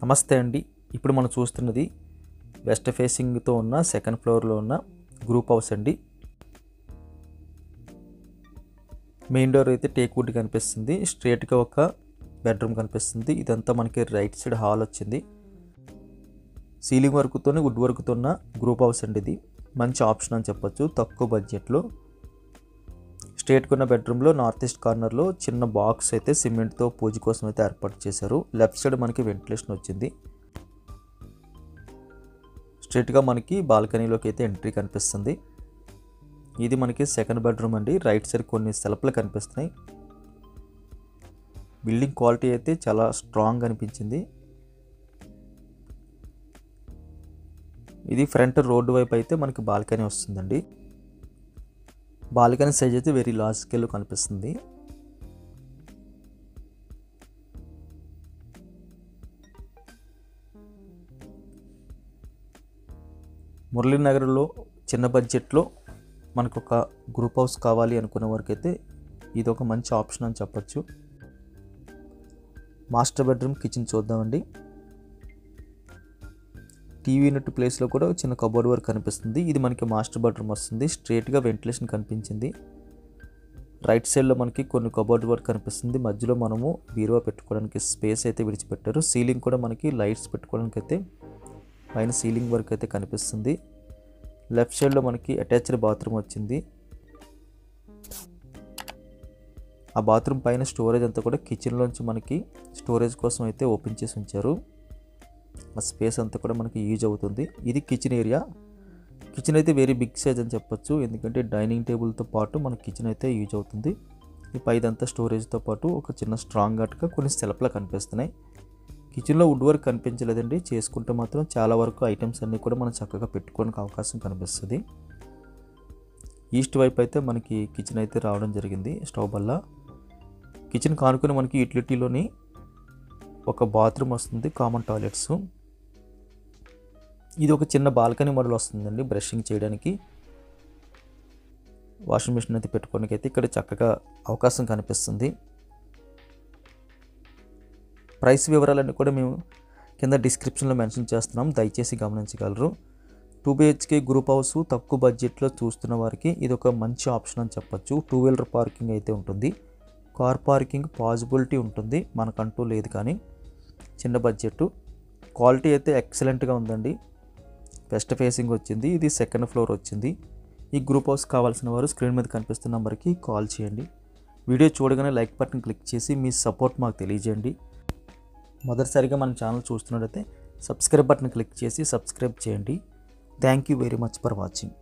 నమస్తే అండి. ఇప్పుడు మనం చూస్తున్నది వెస్ట్ ఫేసింగ్తో ఉన్న సెకండ్ ఫ్లోర్లో ఉన్న గ్రూప్ హౌస్ అండి. మెయిన్ డోర్ అయితే టేక్ వుడ్ కనిపిస్తుంది. స్ట్రేట్గా ఒక బెడ్రూమ్ కనిపిస్తుంది. ఇదంతా మనకి రైట్ సైడ్ హాల్ వచ్చింది. సీలింగ్ వర్క్తోనే వుడ్ వర్క్తో ఉన్న గ్రూప్ హౌస్ అండి. ఇది మంచి ఆప్షన్ అని చెప్పొచ్చు తక్కువ బడ్జెట్లో. స్ట్రేట్గా ఉన్న బెడ్రూమ్లో నార్త్ ఈస్ట్ కార్నర్లో చిన్న బాక్స్ అయితే సిమెంట్తో పూజ కోసం అయితే ఏర్పాటు చేశారు. లెఫ్ట్ సైడ్ మనకి వెంటిలేషన్ వచ్చింది. స్ట్రేట్గా మనకి బాల్కనీలోకి అయితే ఎంట్రీ కనిపిస్తుంది. ఇది మనకి సెకండ్ బెడ్రూమ్ అండి. రైట్ సైడ్ కొన్ని సెల్ఫ్లు కనిపిస్తున్నాయి. బిల్డింగ్ క్వాలిటీ అయితే చాలా స్ట్రాంగ్ అనిపించింది. ఇది ఫ్రంట్ రోడ్డు వైపు అయితే మనకి బాల్కనీ వస్తుందండి. బాల్కనీ సైజ్ అయితే వెరీ లార్జ్ స్కేల్లో కనిపిస్తుంది. మురళీనగర్లో చిన్న బడ్జెట్లో మనకు ఒక గ్రూప్ హౌస్ కావాలి అనుకునే వరకు అయితే ఇది ఒక మంచి ఆప్షన్ అని చెప్పొచ్చు. మాస్టర్ బెడ్రూమ్ కిచెన్ చూద్దామండి. టీవీ యూనిట్ ప్లేస్లో కూడా చిన్న కబోర్డ్ వర్క్ కనిపిస్తుంది. ఇది మనకి మాస్టర్ బెడ్రూమ్ వస్తుంది. స్ట్రేట్గా వెంటిలేషన్ కనిపించింది. రైట్ సైడ్లో మనకి కొన్ని కబోర్డ్ వర్క్ కనిపిస్తుంది. మధ్యలో మనము బీరువా పెట్టుకోవడానికి స్పేస్ అయితే విడిచిపెట్టారు. సీలింగ్ కూడా మనకి లైట్స్ పెట్టుకోవడానికి అయితే పైన సీలింగ్ వర్క్ అయితే కనిపిస్తుంది. లెఫ్ట్ సైడ్లో మనకి అటాచ్డ్ బాత్రూమ్ వచ్చింది. ఆ బాత్రూమ్ పైన స్టోరేజ్ అంతా కూడా కిచెన్లోంచి మనకి స్టోరేజ్ కోసం అయితే ఓపెన్ చేసి ఉంచారు. ఆ స్పేస్ అంతా కూడా మనకి యూజ్ అవుతుంది. ఇది కిచెన్ ఏరియా. కిచెన్ అయితే వెరీ బిగ్ సైజ్ అని చెప్పొచ్చు. ఎందుకంటే డైనింగ్ టేబుల్తో పాటు మన కిచెన్ అయితే యూజ్ అవుతుంది. ఈ పైదంతా స్టోరేజ్తో పాటు ఒక చిన్న స్ట్రాంగ్ గా కొన్ని సెల్ఫ్లు కనిపిస్తున్నాయి. కిచెన్లో వుడ్ వర్క్ కనిపించలేదండి. చేసుకుంటే మాత్రం చాలా వరకు ఐటమ్స్ అన్నీ కూడా మనం చక్కగా పెట్టుకోవడానికి అవకాశం కనిపిస్తుంది. ఈస్ట్ వైపు అయితే మనకి కిచెన్ అయితే రావడం జరిగింది. స్టవ్ వల్ల కిచెన్ కానుకొని మనకి యూటిలిటీలోని ఒక బాత్రూమ్ వస్తుంది. Common toilets. ఇది ఒక చిన్న బాల్కనీ మోడల్ వస్తుందండి. బ్రషింగ్ చేయడానికి వాషింగ్ మిషన్ అయితే పెట్టుకోవడానికి అయితే ఇక్కడ చక్కగా అవకాశం కనిపిస్తుంది. ప్రైస్ వివరాలన్నీ కూడా మేము కింద డిస్క్రిప్షన్లో మెన్షన్ చేస్తున్నాం. దయచేసి గమనించగలరు. 2 BHK గ్రూప్ హౌస్ తక్కువ బడ్జెట్లో చూస్తున్న వారికి ఇది ఒక మంచి ఆప్షన్ అని చెప్పొచ్చు. 2 వీలర్ పార్కింగ్ అయితే ఉంటుంది. కార్ పార్కింగ్ పాసిబిలిటీ ఉంటుంది. మనకంటూ లేదు కానీ చిన్న బడ్జెట్. క్వాలిటీ అయితే ఎక్సలెంట్గా ఉందండి. వెస్ట్ ఫేసింగ్ వచ్చింది. ఇది సెకండ్ ఫ్లోర్ వచ్చింది. ఈ గ్రూప్ హౌస్ కావాల్సిన వారు స్క్రీన్ మీద కనిపిస్తున్న నెంబర్కి కాల్ చేయండి. వీడియో చూడగానే లైక్ బటన్ క్లిక్ చేసి మీ సపోర్ట్ మాకు తెలియజేయండి. మొదటిసారిగా మన ఛానల్ చూస్తున్నట్లయితే సబ్స్క్రైబ్ బటన్ క్లిక్ చేసి సబ్స్క్రైబ్ చేయండి. Thank you very much for watching.